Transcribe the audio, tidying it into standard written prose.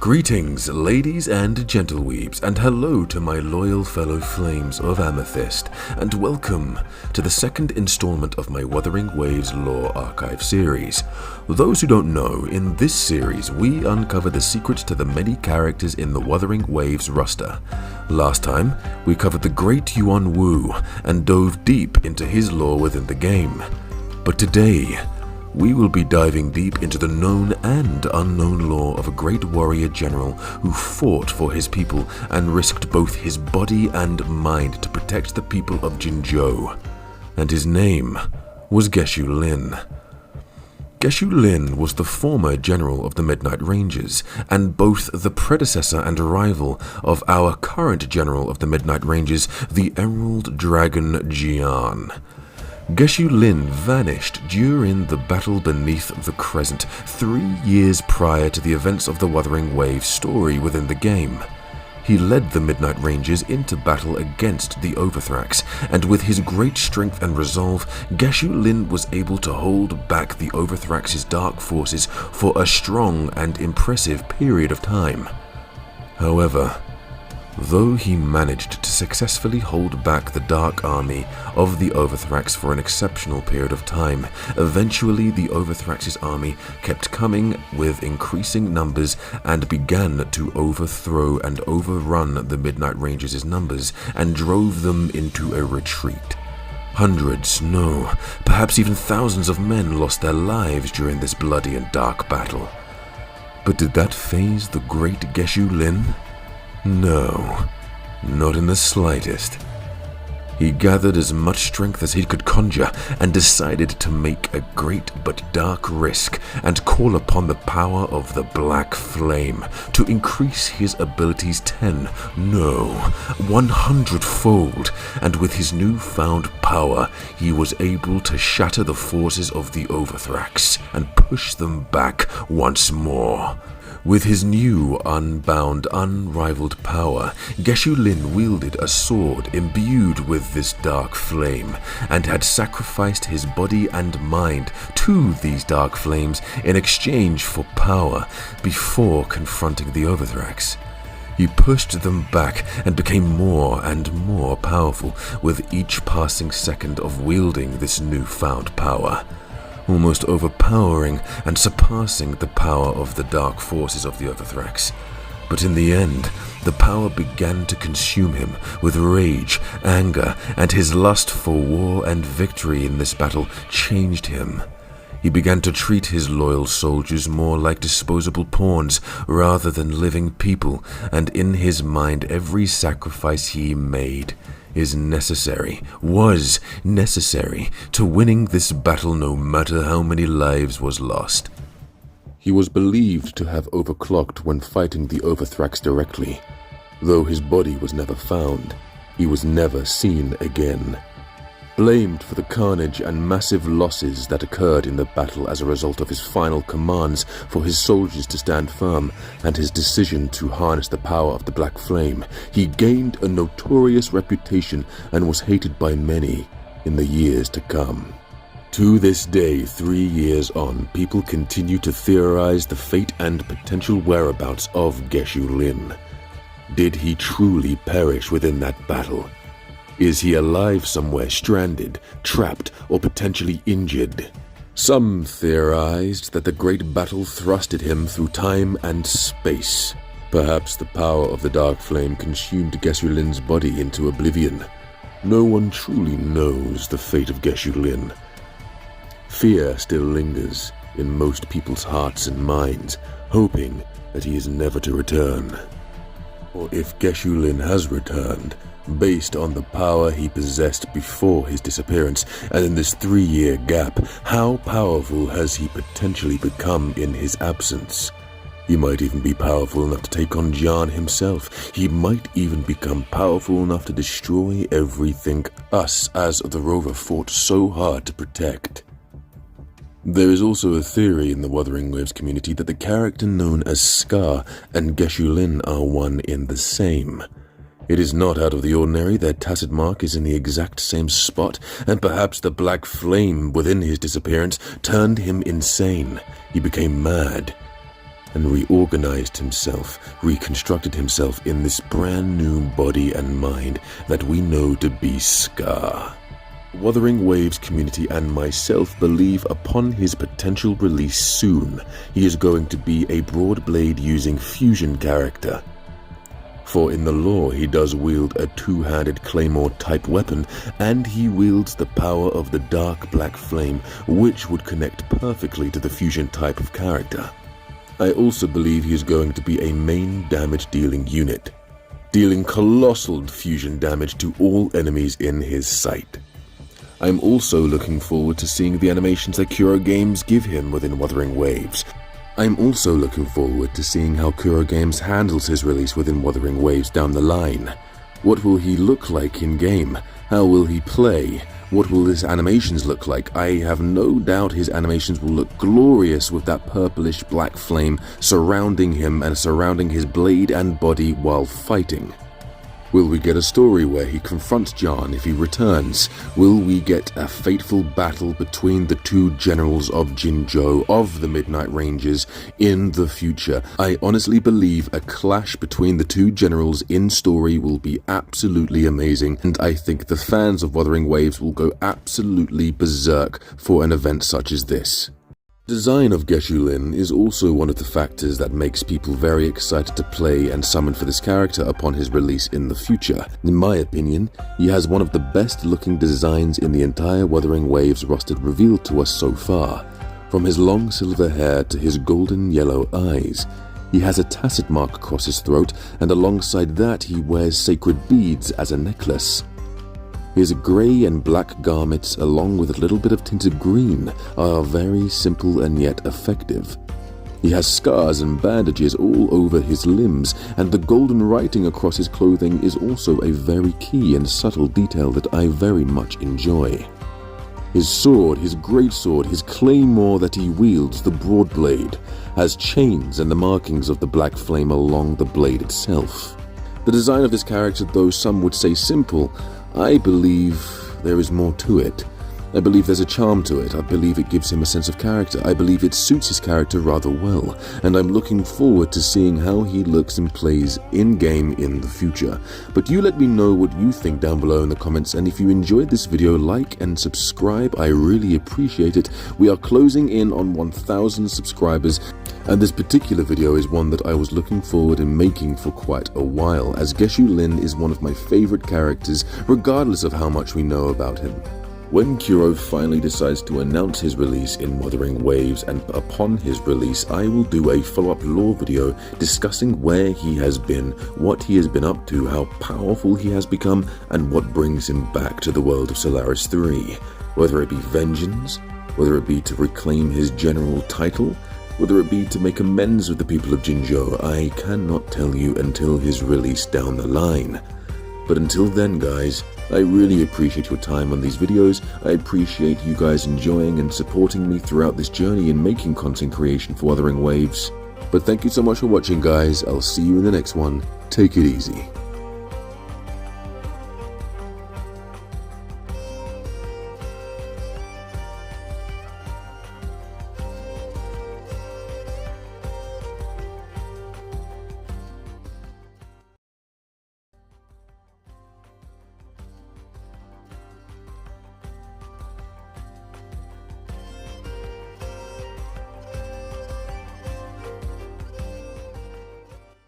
Greetings, ladies and gentleweebs, and hello to my loyal fellow flames of Amethyst, and welcome to the second installment of my Wuthering Waves Lore Archive series. Those who don't know, in this series we uncover the secrets to the many characters in the Wuthering Waves roster. Last time, we covered the great Yuan Wu and dove deep into his lore within the game. But today, we will be diving deep into the known and unknown lore of a great warrior general who fought for his people and risked both his body and mind to protect the people of Jinzhou. And his name was Geshu Lin. Geshu Lin was the former general of the Midnight Rangers, and both the predecessor and rival of our current general of the Midnight Rangers, the Emerald Dragon Jian. Geshu Lin vanished during the battle beneath the Crescent 3 years prior to the events of the Wuthering Waves story within the game. He led the Midnight Rangers into battle against the Overthrax, and with his great strength and resolve, Geshu Lin was able to hold back the Overthrax's dark forces for a strong and impressive period of time. However, though he managed to successfully hold back the Dark Army of the Overthrax for an exceptional period of time, eventually the Overthrax's army kept coming with increasing numbers and began to overthrow and overrun the Midnight Rangers' numbers and drove them into a retreat. Hundreds, no, perhaps even thousands of men lost their lives during this bloody and dark battle. But did that faze the great Geshu Lin? No, not in the slightest. He gathered as much strength as he could conjure and decided to make a great but dark risk and call upon the power of the Black Flame to increase his abilities 100-fold, and with his newfound power, he was able to shatter the forces of the Overthrax and push them back once more. With his new, unbound, unrivaled power, Geshu Lin wielded a sword imbued with this dark flame, and had sacrificed his body and mind to these dark flames in exchange for power before confronting the Overthrax. He pushed them back and became more and more powerful with each passing second of wielding this newfound power, almost overpowering and surpassing the power of the dark forces of the Overthrax. But in the end, the power began to consume him with rage, anger, and his lust for war and victory in this battle changed him. He began to treat his loyal soldiers more like disposable pawns rather than living people, and in his mind every sacrifice he made was necessary to winning this battle no matter how many lives was lost. He was believed to have overclocked when fighting the Overthrax directly. Though his body was never found, he was never seen again. Blamed for the carnage and massive losses that occurred in the battle as a result of his final commands for his soldiers to stand firm and his decision to harness the power of the Black Flame, he gained a notorious reputation and was hated by many in the years to come. To this day, 3 years on, people continue to theorize the fate and potential whereabouts of Geshu Lin. Did he truly perish within that battle? Is he alive somewhere, stranded, trapped, or potentially injured? Some theorized that the great battle thrusted him through time and space. Perhaps the power of the Dark Flame consumed Geshu Lin's body into oblivion. No one truly knows the fate of Geshu Lin. Fear still lingers in most people's hearts and minds, hoping that he is never to return. Or if Geshu Lin has returned, based on the power he possessed before his disappearance, and in this 3-year gap, how powerful has he potentially become in his absence? He might even be powerful enough to take on Jian himself. He might even become powerful enough to destroy everything us as the Rover fought so hard to protect. There is also a theory in the Wuthering Waves community that the character known as Scar and Geshu Lin are one in the same. It is not out of the ordinary that Tacit Mark is in the exact same spot, and perhaps the Black Flame within his disappearance turned him insane. He became mad. and reorganized himself, reconstructed himself in this brand new body and mind that we know to be Scar. Wuthering Waves community and myself believe upon his potential release soon, he is going to be a Broadblade using fusion character. For in the lore he does wield a two-handed claymore type weapon, and he wields the power of the dark black flame, which would connect perfectly to the fusion type of character. I also believe he is going to be a main damage dealing unit, dealing colossal fusion damage to all enemies in his sight. I'm also looking forward to seeing the animations that Kuro Games give him within Wuthering Waves. I'm also looking forward to seeing how Kuro Games handles his release within Wuthering Waves down the line. What will he look like in-game? How will he play? What will his animations look like? I have no doubt his animations will look glorious with that purplish black flame surrounding him and surrounding his blade and body while fighting. Will we get a story where he confronts John if he returns? Will we get a fateful battle between the two generals of Jinzhou of the Midnight Rangers in the future? I honestly believe a clash between the two generals in story will be absolutely amazing, and I think the fans of Wuthering Waves will go absolutely berserk for an event such as this. Design of Geshu Lin is also one of the factors that makes people very excited to play and summon for this character upon his release in the future. In my opinion, he has one of the best looking designs in the entire Wuthering Waves roster revealed to us so far. From his long silver hair to his golden yellow eyes. He has a tacet mark across his throat, and alongside that he wears sacred beads as a necklace. His grey and black garments, along with a little bit of tinted green, are very simple and yet effective. He has scars and bandages all over his limbs, and the golden writing across his clothing is also a very key and subtle detail that I very much enjoy. His sword, his greatsword, his claymore that he wields, the Broadblade, has chains and the markings of the black flame along the blade itself. The design of this character, though some would say simple, I believe there is more to it. I believe there's a charm to it. I believe it gives him a sense of character. I believe it suits his character rather well, and I'm looking forward to seeing how he looks and plays in-game in the future. But you let me know what you think down below in the comments, and if you enjoyed this video, like and subscribe. I really appreciate it. We are closing in on 1,000 subscribers, and this particular video is one that I was looking forward in making for quite a while, as Geshu Lin is one of my favorite characters, regardless of how much we know about him. When Kuro finally decides to announce his release in Wuthering Waves, and upon his release I will do a follow-up lore video discussing where he has been, what he has been up to, how powerful he has become, and what brings him back to the world of Solaris 3. Whether it be vengeance, whether it be to reclaim his general title, whether it be to make amends with the people of Jinzhou, I cannot tell you until his release down the line. But until then guys, I really appreciate your time on these videos. I appreciate you guys enjoying and supporting me throughout this journey in making content creation for Wuthering Waves. But thank you so much for watching guys, I'll see you in the next one. Take it easy.